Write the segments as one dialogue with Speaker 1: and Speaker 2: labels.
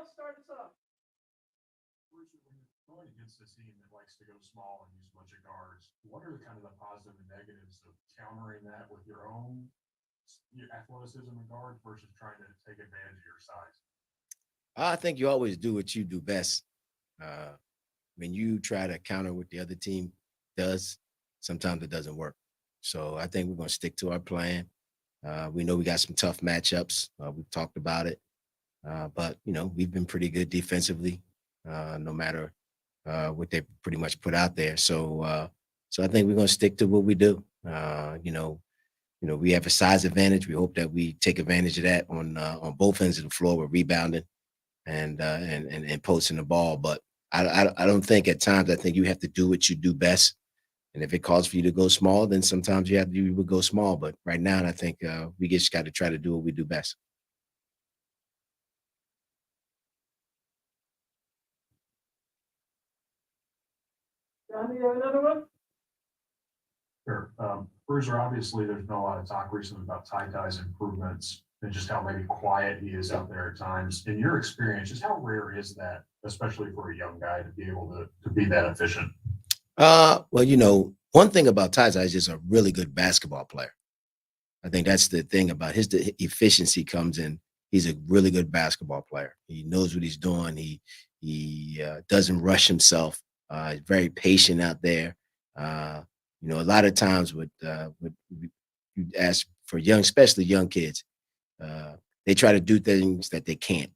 Speaker 1: start us off.
Speaker 2: When you're going against a team that likes to go small and use a bunch of guards, what are the kind of the positive and negatives of countering that with your own athleticism and guards versus trying to take advantage of your size?
Speaker 3: I think you always do what you do best. When you try to counter what the other team does, sometimes it doesn't work. So I think we're going to stick to our plan. We know we got some tough matchups. We've talked about it, but we've been pretty good defensively, no matter what they pretty much put out there. So I think we're going to stick to what we do. We have a size advantage. We hope that we take advantage of that on both ends of the floor. We're rebounding and posting the ball, but I don't think at times. I think you have to do what you do best. And if it calls for you to go small, then sometimes you would go small. But right now, I think we just got to try to do what we do best.
Speaker 1: John, you have another one?
Speaker 2: Sure. Bruiser, obviously, there's been a lot of talk recently about Ty's improvements and just how maybe quiet he is out there at times. In your experience, just how rare is that, especially for a young guy, to be able to be that efficient?
Speaker 3: Well, one thing about Ty is just a really good basketball player. I think that's the thing about the efficiency comes in. He's a really good basketball player. He knows what he's doing. He doesn't rush himself. He's very patient out there. A lot of times with you ask for especially young kids, they try to do things that they can't,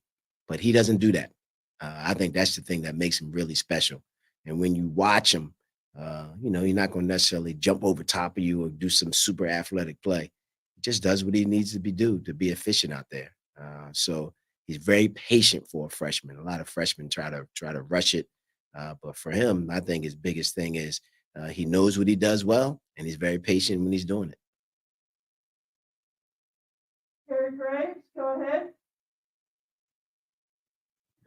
Speaker 3: but he doesn't do that. I think that's the thing that makes him really special. And when you watch him, he's not going to necessarily jump over top of you or do some super athletic play. He just does what he needs to be efficient out there. So he's very patient for a freshman. A lot of freshmen try to rush it, but for him, I think his biggest thing is he knows what he does well, and he's very patient when he's doing it.
Speaker 1: Gary Graves, go ahead.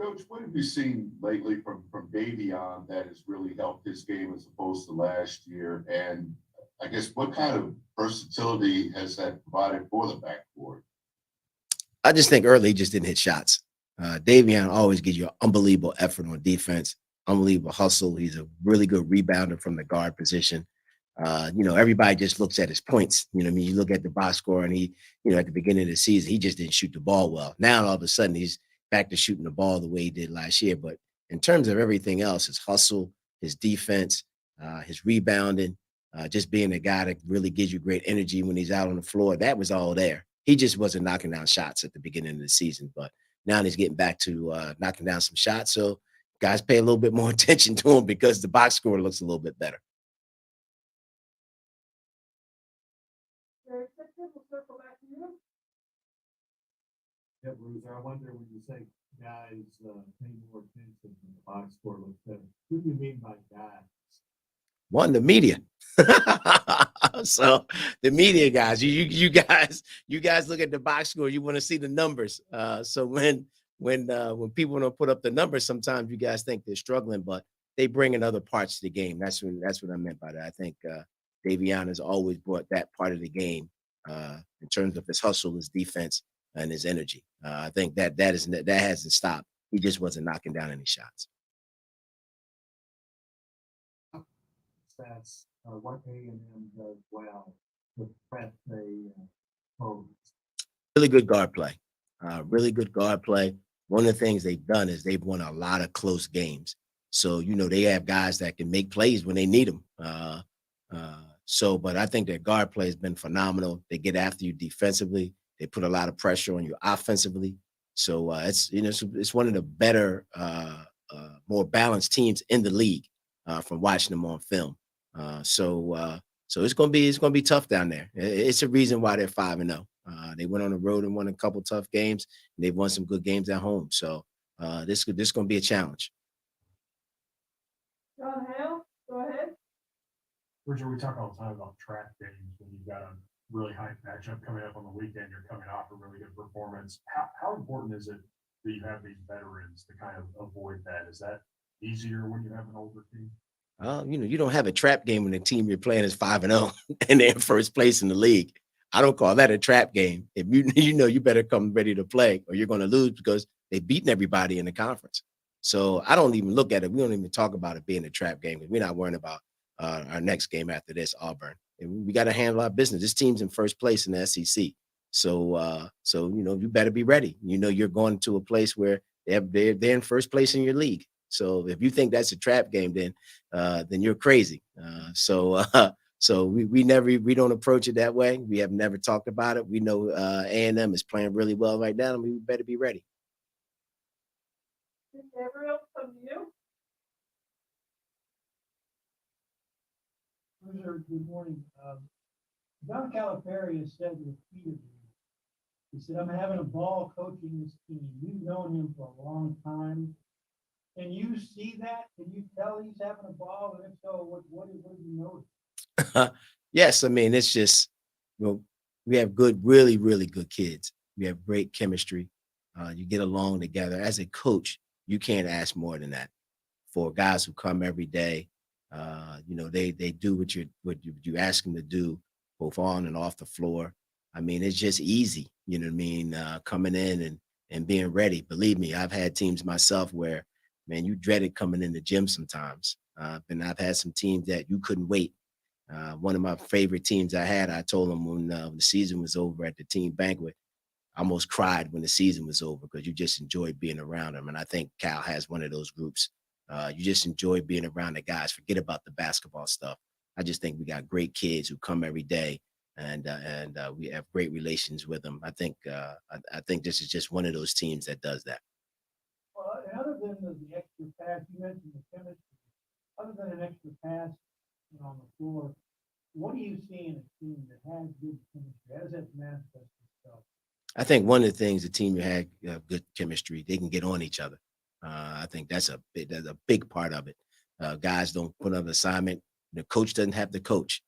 Speaker 4: Coach, what have you seen lately from Davion that has really helped his game as opposed to last year? And I guess what kind of versatility has that provided for the backcourt?
Speaker 3: I just think early he just didn't hit shots. Davion always gives you unbelievable effort on defense, unbelievable hustle. He's a really good rebounder from the guard position. Everybody just looks at his points. You look at the box score and he, at the beginning of the season, he just didn't shoot the ball well. Now, all of a sudden, he's back to shooting the ball the way he did last year. But in terms of everything else, his hustle, his defense, his rebounding, just being a guy that really gives you great energy when he's out on the floor, that was all there. He just wasn't knocking down shots at the beginning of the season. But now he's getting back to knocking down some shots. So guys pay a little bit more attention to him because the box score looks a little bit better.
Speaker 1: We'll circle back to you.
Speaker 5: Yeah, Bruiser, I wonder when you say guys pay more attention when the box score looks better, who do you mean by guys?
Speaker 3: One, the media. So the media guys, you guys look at the box score, you want to see the numbers. So when people don't put up the numbers, sometimes you guys think they're struggling, but they bring in other parts to the game. That's what I meant by that. I think Davion has always brought that part of the game in terms of his hustle, his defense, and his energy. I think that hasn't stopped. He just wasn't knocking down any shots.
Speaker 5: That's what A&M does well, the threat they pose.
Speaker 3: Really good guard play. Really good guard play. One of the things they've done is they've won a lot of close games. So, they have guys that can make plays when they need them. But I think their guard play has been phenomenal. They get after you defensively. They put a lot of pressure on you offensively. So it's one of the better, more balanced teams in the league from watching them on film. So it's gonna be tough down there. It's a reason why they're 5-0. They went on the road and won a couple tough games, and they've won some good games at home. So this gonna be a challenge.
Speaker 1: John Hale, go ahead.
Speaker 2: Richard, we talk all the time about trap games when you've got a really high matchup coming up on the weekend. You're coming off a really good performance. How important is it that you have these veterans to kind of avoid that? Is that easier when you have an older team?
Speaker 3: You don't have a trap game when the team you're playing is 5-0 and they're in first place in the league. I don't call that a trap game. If you better come ready to play or you're going to lose because They beating everybody in the conference. So I don't even look at it. We don't even talk about it being a trap game because we're not worrying about our next game after this, Auburn. And we got to handle our business. This team's in first place in the SEC. So you better be ready. You're going to a place where they're in first place in your league. So if you think that's a trap game, then you're crazy. So we don't approach it that way. We have never talked about it. We know A&M is playing really well right now, and we better be ready.
Speaker 1: Gabriel, come to you.
Speaker 5: Good morning. John Calipari has said repeatedly, he said, I'm having a ball coaching this team. You've known him for a long time. Can you see that? Can you tell he's having a ball? And if so, what did you notice?
Speaker 3: Yes, I mean, it's just, we have really, really good kids. We have great chemistry. You get along together. As a coach, you can't ask more than that. For guys who come every day, they do what you ask them to do, both on and off the floor. I mean, it's just easy, you know what I mean? Coming in and being ready. Believe me, I've had teams myself where, man, you dreaded coming in the gym sometimes. And I've had some teams that you couldn't wait. One of my favorite teams I told them when the season was over at the team banquet, I almost cried when the season was over because you just enjoyed being around them. And I think Cal has one of those groups. You just enjoy being around the guys. Forget about the basketball stuff. I just think we got great kids who come every day, and we have great relations with them. I think this is just one of those teams that does that.
Speaker 5: Well, and other than the extra pass, you mentioned the chemistry. Other than an extra pass on the floor, what do you see in a team that has good chemistry? How does that manifest itself?
Speaker 3: I think one of the things the team had good chemistry. They can get on each other. I think that's a big part of it. Guys don't put on an assignment. The coach doesn't have to coach.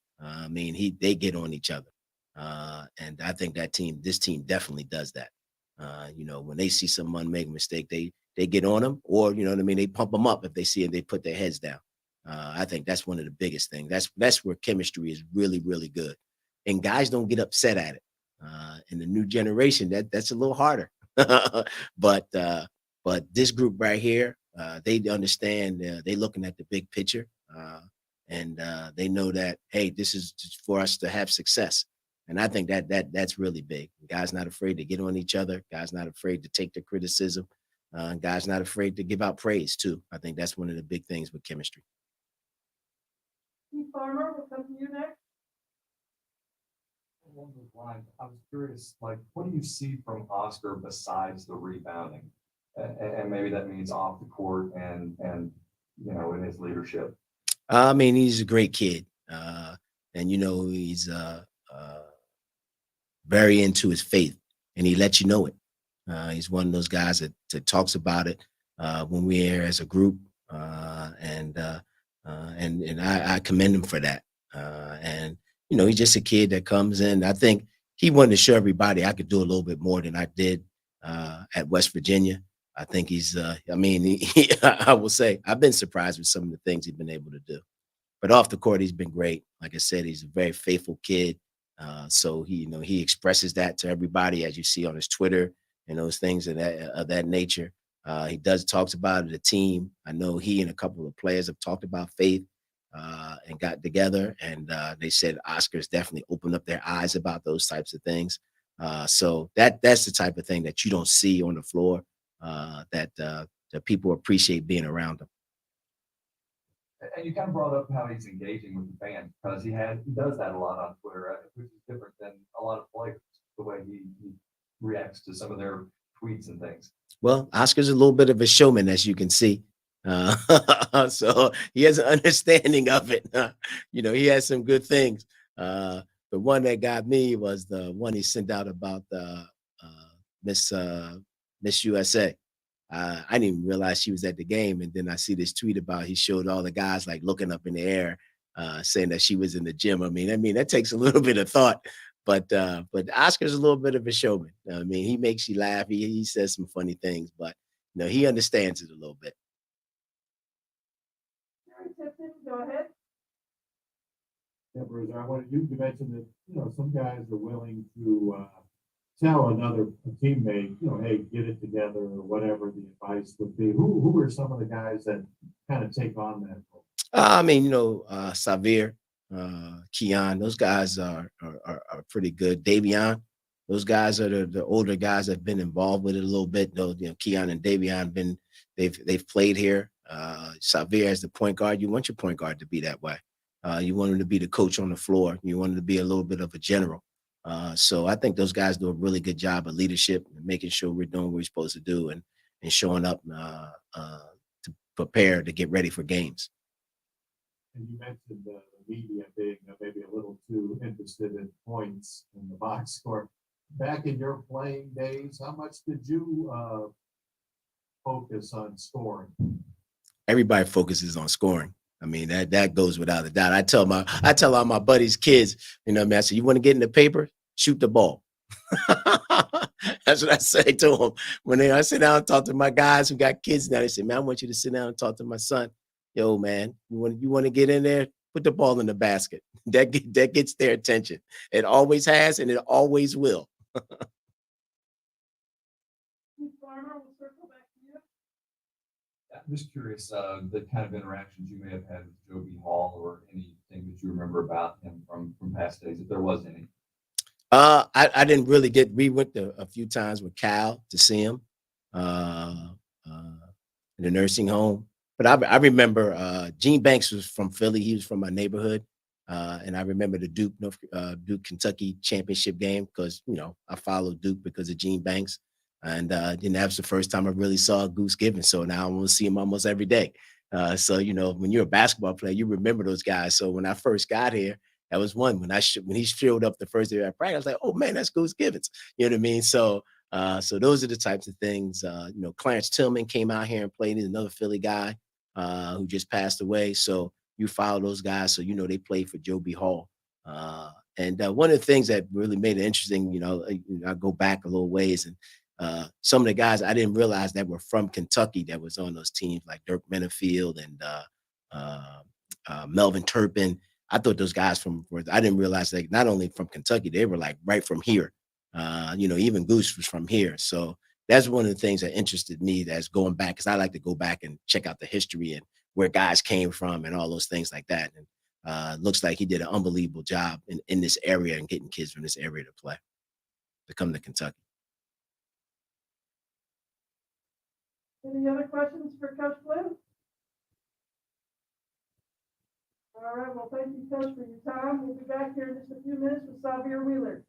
Speaker 3: They get on each other. And I think this team definitely does that. When they see someone make a mistake, they get on them, or they pump them up if they see it. They put their heads down. I think that's one of the biggest things. That's where chemistry is really, really good, and guys don't get upset at it. In the new generation, that's a little harder. But this group right here, they understand. They're looking at the big picture, and they know that, hey, this is for us to have success. And I think that's really big. Guys not afraid to get on each other. Guys not afraid to take the criticism. Guys not afraid to give out praise too. I think that's one of the big things with chemistry.
Speaker 1: Steve Farmer, we'll come to you next.
Speaker 6: Along those lines, I was curious, what do you see from Oscar besides the rebounding? And maybe that means off the court and in his leadership.
Speaker 3: He's a great kid. And he's very into his faith, and he lets you know it. He's one of those guys that talks about it when we're here as a group. And I commend him for that. And he's just a kid that comes in. I think he wanted to show everybody I could do a little bit more than I did at West Virginia. I think he's, I will say, I've been surprised with some of the things he's been able to do. But off the court, he's been great. Like I said, he's a very faithful kid. So he expresses that to everybody, as you see on his Twitter and those things of that nature. He talks about the team. I know he and a couple of players have talked about faith and got together, and they said Oscar's definitely opened up their eyes about those types of things. So that's the type of thing that you don't see on the floor that people appreciate being around him.
Speaker 6: And you kind of brought up how he's engaging with the fans, because he does that a lot on Twitter, which is different than a lot of players, the way he reacts to some of their tweets and things.
Speaker 3: Well, Oscar's a little bit of a showman, as you can see. So he has an understanding of it. He has some good things. The one that got me was the one he sent out about Miss USA. I didn't even realize she was at the game. And then I see this tweet about he showed all the guys like looking up in the air, saying that she was in the gym. I mean, that takes a little bit of thought, but Oscar's a little bit of a showman. He makes you laugh. He says some funny things, but he understands it a little bit.
Speaker 1: Gary Tipton, go ahead.
Speaker 5: Yeah, Bruce, I wanted you to mention that, some guys are willing to
Speaker 7: tell another teammate, hey, get it together or whatever the advice would be? Who are some of the guys that kind of take on that role?
Speaker 3: I mean, Sahvir, Keon, those guys are pretty good. Davion, those guys are the older guys that have been involved with it a little bit. Though, Keon and Davion they've played here. Sahvir as the point guard, you want your point guard to be that way. You want him to be the coach on the floor. You want him to be a little bit of a general. So I think those guys do a really good job of leadership and making sure we're doing what we're supposed to do and showing up to prepare to get ready for games.
Speaker 7: And you mentioned the media being maybe a little too interested in points in the box score. Back in your playing days, how much did you focus on scoring?
Speaker 3: Everybody focuses on scoring. I mean, that goes without a doubt. I tell all my buddies' kids, I say, you want to get in the paper? Shoot the ball. That's what I say to them. When I sit down and talk to my guys who got kids now, they say, man, I want you to sit down and talk to my son. Yo, man, you want to get in there? Put the ball in the basket. That gets their attention. It always has, and it always will.
Speaker 1: Chief Farmer, we'll circle back to you.
Speaker 6: I'm just curious, the kind of interactions you may have had with Joby Hall or anything that you remember about him from past days, if there was any.
Speaker 3: I didn't really we went a few times with Cal to see him in the nursing home. But I remember Gene Banks was from Philly. He was from my neighborhood. And I remember the Duke, Kentucky championship game because, I followed Duke because of Gene Banks. And that was the first time I really saw Goose Gibbons. So now I want to see him almost every day. So, when you're a basketball player, you remember those guys. So when I first got here, that was one. When he showed up the first day I practice, I was like, oh man, that's Goose Gibbons. You know what I mean? So those are the types of things. Clarence Tillman came out here and played. He's another Philly guy who just passed away. So you follow those guys. So they played for Joby Hall. And one of the things that really made it interesting, I go back a little ways and some of the guys I didn't realize that were from Kentucky that was on those teams like Dirk Menafield and Melvin Turpin. I thought those guys I didn't realize that not only from Kentucky, they were like right from here. Even Goose was from here. So that's one of the things that interested me, that's going back, because I like to go back and check out the history and where guys came from and all those things like that. And looks like he did an unbelievable job in this area and getting kids from this area to come to Kentucky.
Speaker 1: Any other questions for Coach Flynn? All right, well, thank you, Coach, for your time. We'll be back here in just a few minutes with Sahvir Wheeler.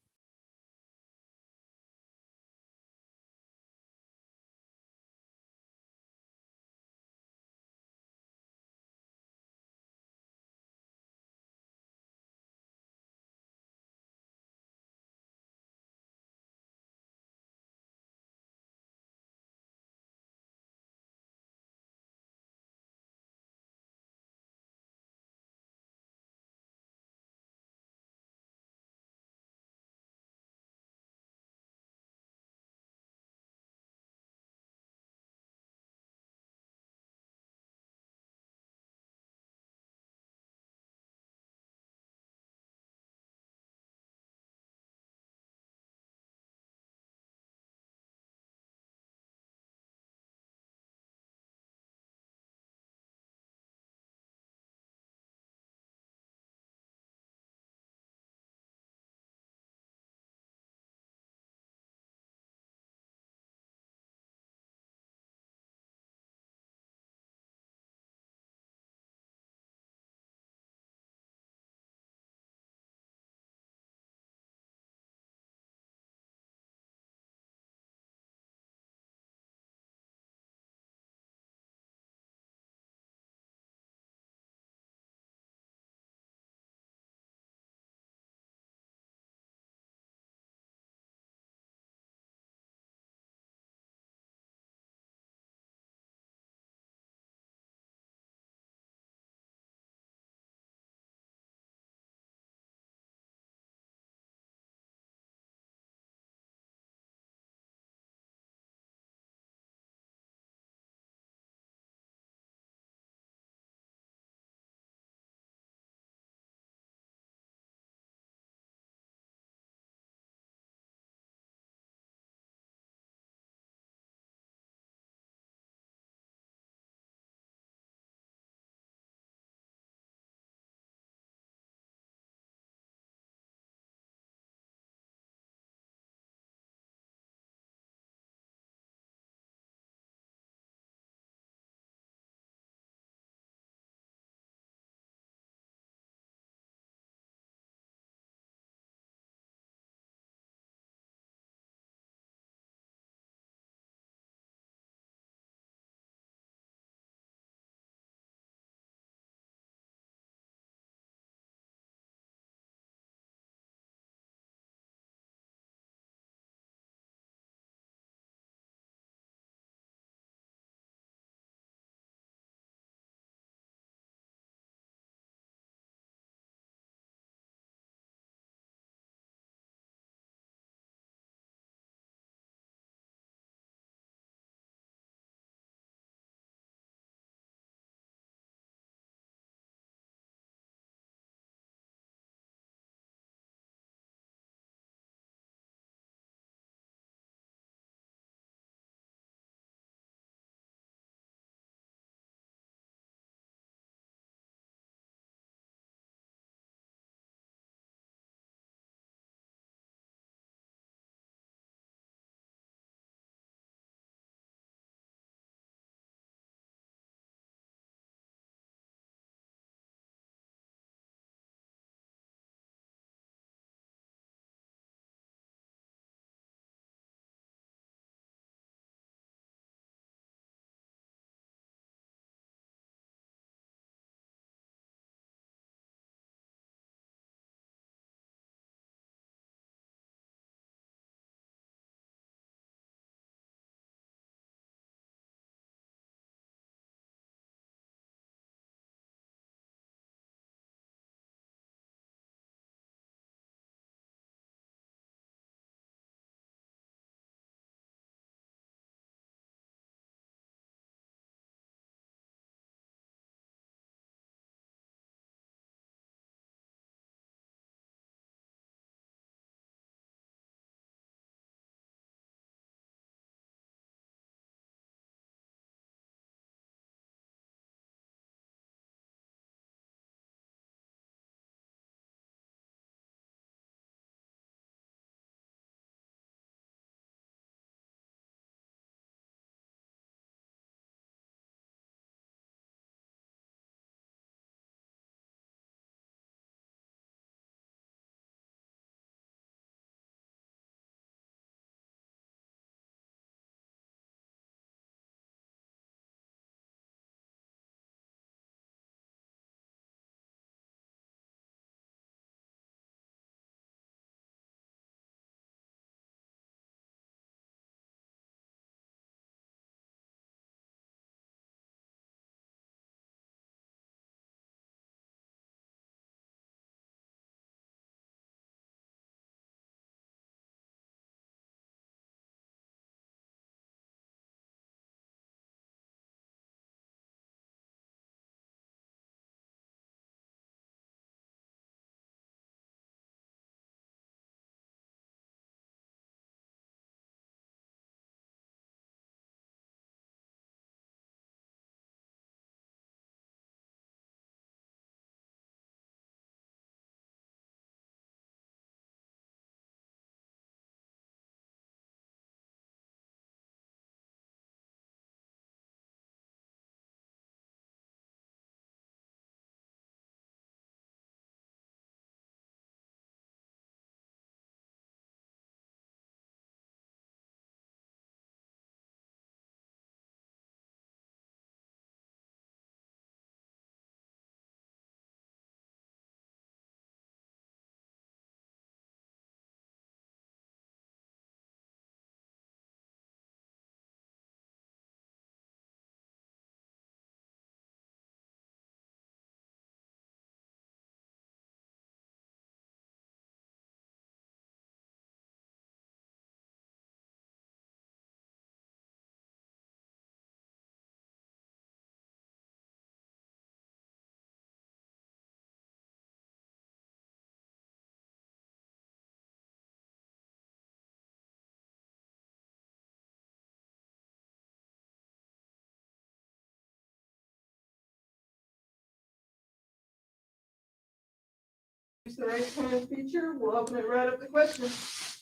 Speaker 1: Use the raise hand feature. We'll open it right up to questions.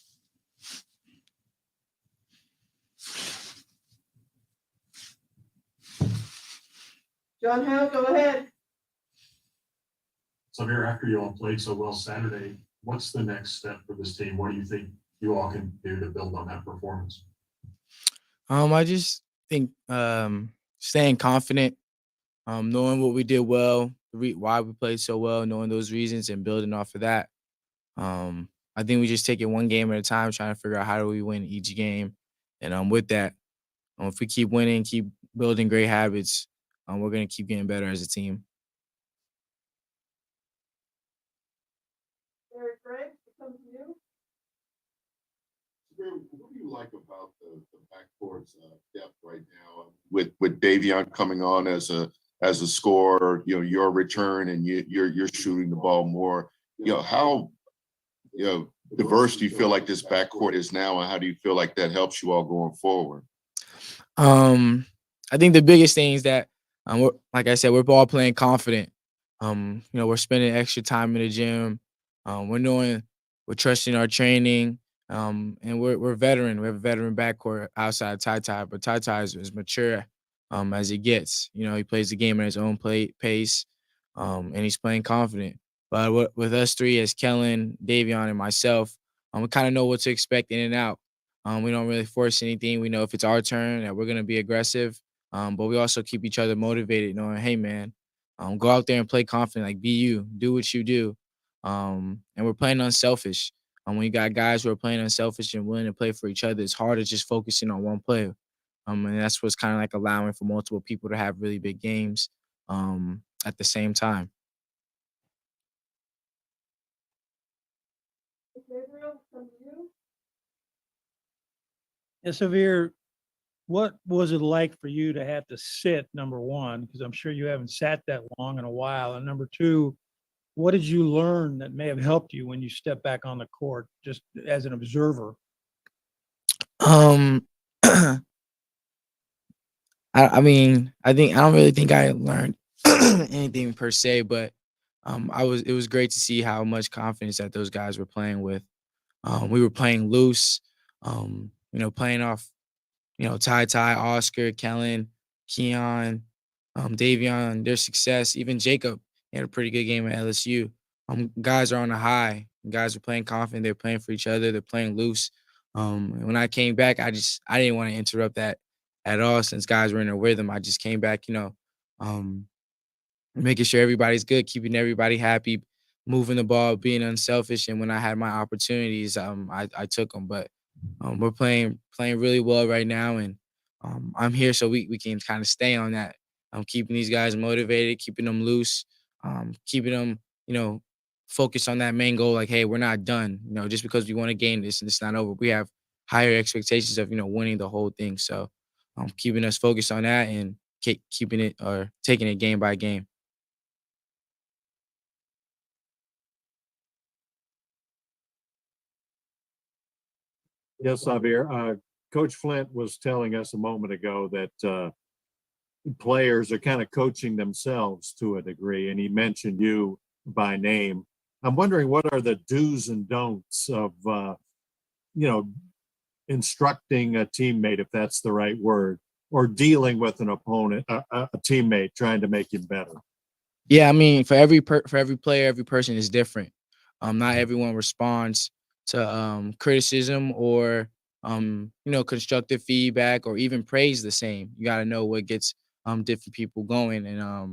Speaker 1: John Howe, go ahead.
Speaker 2: So here, after you all played so well Saturday, what's the next step for this team? What do you think you all can do to build on that performance?
Speaker 8: I just think staying confident, knowing what we did well, why we played so well, knowing those reasons and building off of that. I think we just take it one game at a time, trying to figure out how do we win each game. And with that, if we keep winning, keep building great habits, we're gonna keep getting better as a team.
Speaker 1: Eric Gregg, come to you.
Speaker 4: What do you like about the backcourt's depth right now with Davion coming on as a scorer, your return and you're shooting the ball more, how diverse do you feel like this backcourt is now, and how do you feel like that helps you all going forward?
Speaker 8: I think the biggest thing is that, like I said, we're all playing confident. We're spending extra time in the gym. We're trusting our training. And we're veteran. We have a veteran backcourt outside Ty, but Ty is as mature as he gets. He plays the game at his own pace, and he's playing confident. But with us three, as Kellen, Davion, and myself, we kind of know what to expect in and out. We don't really force anything. We know if it's our turn that we're gonna be aggressive. But we also keep each other motivated, knowing, hey man, go out there and play confident, like be you, do what you do. And we're playing unselfish. When you got guys who are playing unselfish and willing to play for each other, it's harder just focusing on one player. And that's what's kind of like allowing for multiple people to have really big games at the same time.
Speaker 1: Gabriel, come to you.
Speaker 5: Yeah, Sahvir, what was it like for you to have to sit, number one, because I'm sure you haven't sat that long in a while, and number two, what did you learn that may have helped you when you step back on the court, just as an observer?
Speaker 8: Um, I don't really think I learned anything per se, but it was great to see how much confidence that those guys were playing with. We were playing loose, playing off, Ty, Oscar, Kellen, Keon, Davion, their success, even Jacob had a pretty good game at LSU. Guys are on a high. Guys are playing confident. They're playing for each other. They're playing loose. And when I came back, I didn't want to interrupt that at all since guys were in a rhythm. I just came back, um, making sure everybody's good, keeping everybody happy, moving the ball, being unselfish. And when I had my opportunities, I took them. But we're playing really well right now, and I'm here so we can kind of stay on that. I'm keeping these guys motivated, keeping them loose, keeping them, focused on that main goal. Like, hey, we're not done. Just because we want to gain this and it's not over, we have higher expectations of winning the whole thing. So, keeping us focused on that and keeping it or taking it game by game.
Speaker 7: Yes, Xavier. Coach Flint was telling us a moment ago that players are kind of coaching themselves to a degree, and he mentioned you by name. I'm wondering, what are the do's and don'ts of, instructing a teammate, if that's the right word, or dealing with an opponent, a teammate, trying to make him better?
Speaker 8: Yeah, for every player, every person is different. Not everyone responds to criticism or constructive feedback or even praise the same. You got to know what gets different people going, and I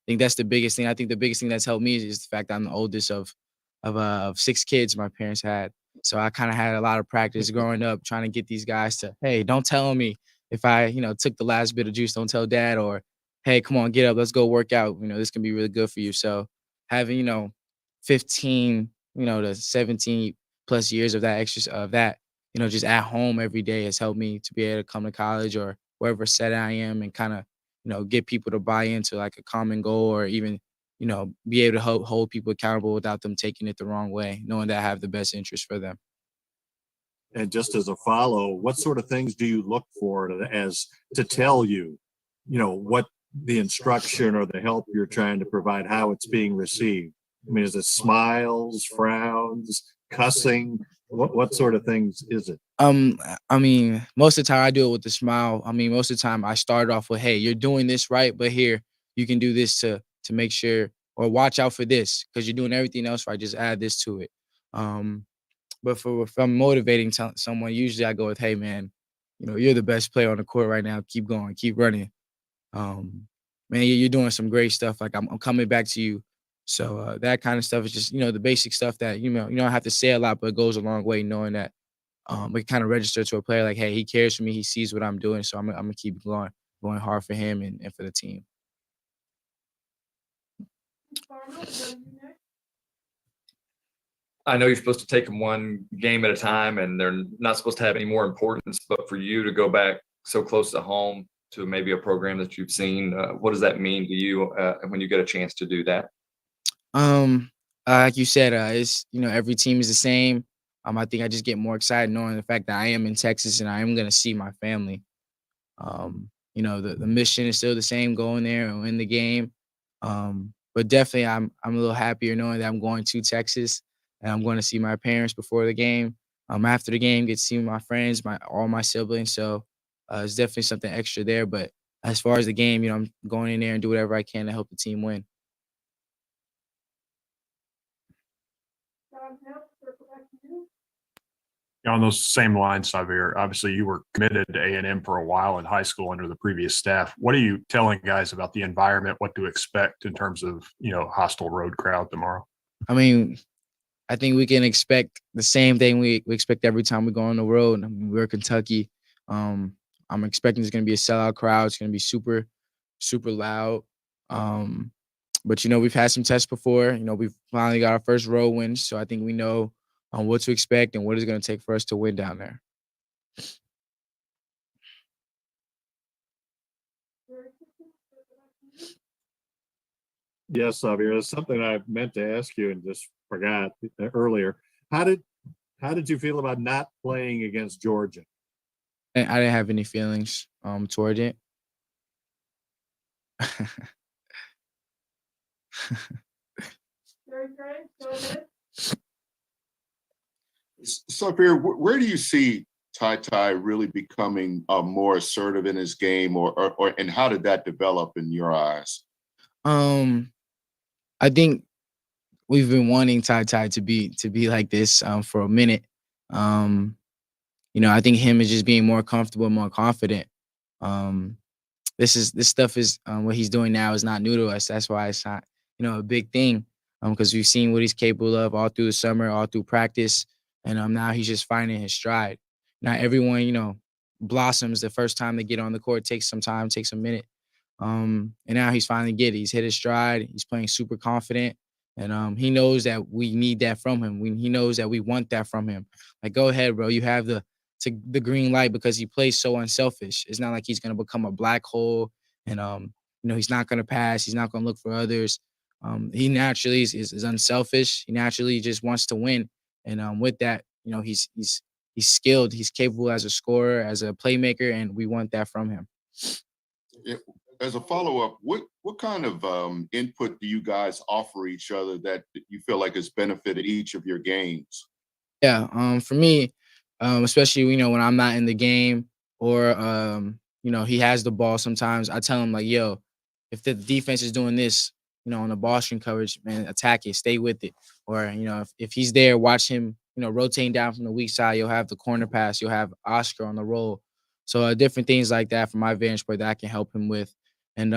Speaker 8: think that's the biggest thing. I think the biggest thing that's helped me is the fact that I'm the oldest of 6 kids my parents had. So I kind of had a lot of practice growing up trying to get these guys to, hey, don't tell me if I, took the last bit of juice, don't tell dad, or hey, come on, get up, let's go work out. This can be really good for you. So having, 15, to 17 plus years of that, just at home every day has helped me to be able to come to college or wherever set I am and kind of, get people to buy into like a common goal or even, be able to hold people accountable without them taking it the wrong way, knowing that I have the best interest for them.
Speaker 7: And just as a follow, what sort of things do you look for to tell you, what the instruction or the help you're trying to provide, how it's being received? I mean, is it smiles, frowns, cussing? What sort of things is it?
Speaker 8: I mean, most of the time I do it with a smile. I mean, most of the time I start off with, "Hey, you're doing this right, but here you can do this to make sure, or watch out for this because you're doing everything else right. Just add this to it." Um, but for if I'm motivating someone, usually I go with, "Hey, man, you're the best player on the court right now. Keep going, keep running. Um, man, you're doing some great stuff. Like I'm coming back to you." So that kind of stuff is just the basic stuff that you don't have to say a lot, but it goes a long way knowing that it kind of register to a player like, hey, he cares for me. He sees what I'm doing. So I'm gonna keep going hard for him and for the team.
Speaker 1: Farmer, we'll go to you next.
Speaker 6: I know you're supposed to take them one game at a time and they're not supposed to have any more importance, but for you to go back so close to home to maybe a program that you've seen, what does that mean to you when you get a chance to do that?
Speaker 8: Like you said, it's every team is the same. I think I just get more excited knowing the fact that I am in Texas and I am gonna see my family. The mission is still the same, going there and win the game. But definitely I'm a little happier knowing that I'm going to Texas and I'm going to see my parents before the game. After the game, get to see my friends, all my siblings. So it's definitely something extra there. But as far as the game, I'm going in there and do whatever I can to help the team win.
Speaker 1: John Hill, circle back to you.
Speaker 2: On those same lines, Sahvir, obviously you were committed to A&M for a while in high school under the previous staff. What are you telling guys about the environment, what to expect in terms of, hostile road crowd tomorrow?
Speaker 8: I mean, I think we can expect the same thing we expect every time we go on the road. I mean, we're Kentucky. Um, I'm expecting it's going to be a sellout crowd. It's going to be super, super loud. But we've had some tests before. We've finally got our first road win, so I think we know what to expect and what it's going to take for us to win down there.
Speaker 1: Very quickly, circle back to you.
Speaker 7: Yes, Xavier, it's something I meant to ask you and just forgot earlier. How did you feel about not playing against Georgia?
Speaker 8: And I didn't have any feelings toward it.
Speaker 1: Gary Gray, go ahead.
Speaker 4: Sahvir, where do you see Ty Ty really becoming more assertive in his game, or and how did that develop in your eyes?
Speaker 8: I think we've been wanting Ty Ty to be like this for a minute. I think him is just being more comfortable, more confident. Um, this stuff is what he's doing now is not new to us. That's why it's not a big thing because we've seen what he's capable of all through the summer, all through practice, and now he's just finding his stride. Not everyone blossoms the first time they get on the court. It takes some time, takes a minute. And now he's finally he's hit his stride. He's playing super confident. And he knows that we need that from him. He knows that we want that from him. Like, go ahead, bro. You have the green light because he plays so unselfish. It's not like he's gonna become a black hole and he's not gonna pass, he's not gonna look for others. He naturally is unselfish. He naturally just wants to win. And with that, he's skilled, he's capable as a scorer, as a playmaker, and we want that from him.
Speaker 4: As a follow-up, what kind of input do you guys offer each other that you feel like has benefited each of your games?
Speaker 8: Yeah, for me, especially when I'm not in the game or he has the ball sometimes, I tell him like, yo, if the defense is doing this, on the ball screen coverage, man, attack it, stay with it. Or, if he's there, watch him, rotating down from the weak side, you'll have the corner pass, you'll have Oscar on the roll. So different things like that from my vantage point that I can help him with. And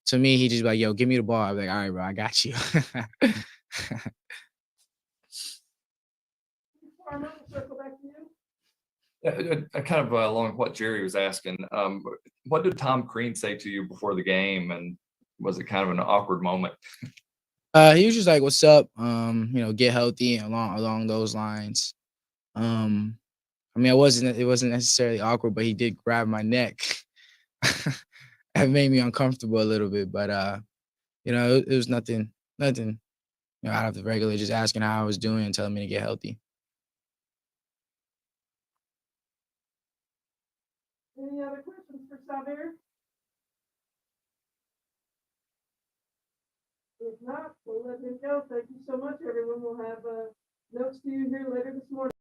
Speaker 8: to me, he just be like, yo, give me the ball. I'm like, all right, bro, I got you.
Speaker 1: Farmer, we'll circle back to you.
Speaker 6: Kind of along what Jerry was asking, what did Tom Crean say to you before the game, and was it kind of an awkward moment?
Speaker 8: He was just like, "What's up? Get healthy," and along those lines. Um, I mean, it wasn't necessarily awkward, but he did grab my neck. It made me uncomfortable a little bit, but it was nothing out of the regular. Just asking how I was doing and telling me to get healthy.
Speaker 1: Any other questions for Sahvir? If not, we'll let him go. Thank you so much, everyone. We'll have, notes to you here later this morning.